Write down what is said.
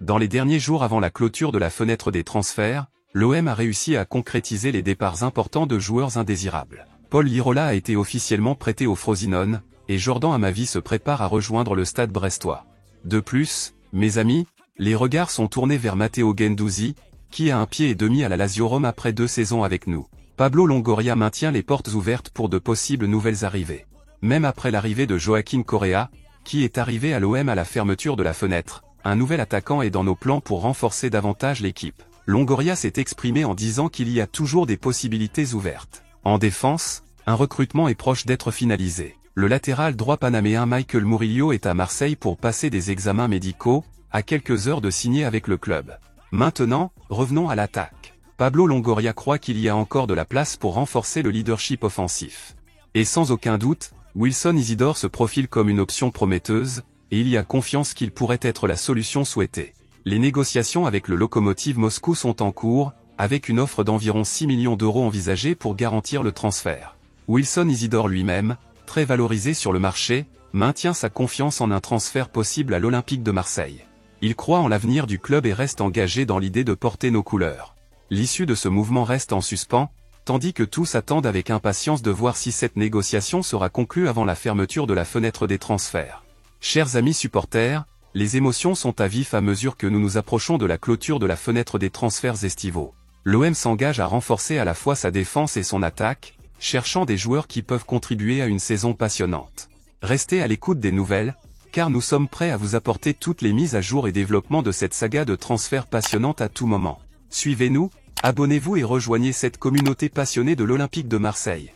Dans les derniers jours avant la clôture de la fenêtre des transferts, l'OM a réussi à concrétiser les départs importants de joueurs indésirables. Paul Lirola a été officiellement prêté au Frosinone, et Jordan Amavi se prépare à rejoindre le Stade brestois. De plus, mes amis, les regards sont tournés vers Matteo Guendouzi, qui a un pied et demi à la Lazio Rome après 2 saisons avec nous. Pablo Longoria maintient les portes ouvertes pour de possibles nouvelles arrivées. Même après l'arrivée de Joaquin Correa, qui est arrivé à l'OM à la fermeture de la fenêtre, un nouvel attaquant est dans nos plans pour renforcer davantage l'équipe. Longoria s'est exprimé en disant qu'il y a toujours des possibilités ouvertes. En défense, un recrutement est proche d'être finalisé. Le latéral droit panaméen Michael Murillo est à Marseille pour passer des examens médicaux, à quelques heures de signer avec le club. Maintenant, revenons à l'attaque. Pablo Longoria croit qu'il y a encore de la place pour renforcer le leadership offensif. Et sans aucun doute, Wilson Isidore se profile comme une option prometteuse, et il y a confiance qu'il pourrait être la solution souhaitée. Les négociations avec le Lokomotiv Moscou sont en cours, avec une offre d'environ 6 millions d'euros envisagée pour garantir le transfert. Wilson Isidore lui-même, très valorisé sur le marché, maintient sa confiance en un transfert possible à l'Olympique de Marseille. Il croit en l'avenir du club et reste engagé dans l'idée de porter nos couleurs. L'issue de ce mouvement reste en suspens, tandis que tous attendent avec impatience de voir si cette négociation sera conclue avant la fermeture de la fenêtre des transferts. Chers amis supporters, les émotions sont à vif à mesure que nous nous approchons de la clôture de la fenêtre des transferts estivaux. L'OM s'engage à renforcer à la fois sa défense et son attaque, cherchant des joueurs qui peuvent contribuer à une saison passionnante. Restez à l'écoute des nouvelles, car nous sommes prêts à vous apporter toutes les mises à jour et développements de cette saga de transferts passionnante à tout moment. Suivez-nous, abonnez-vous et rejoignez cette communauté passionnée de l'Olympique de Marseille.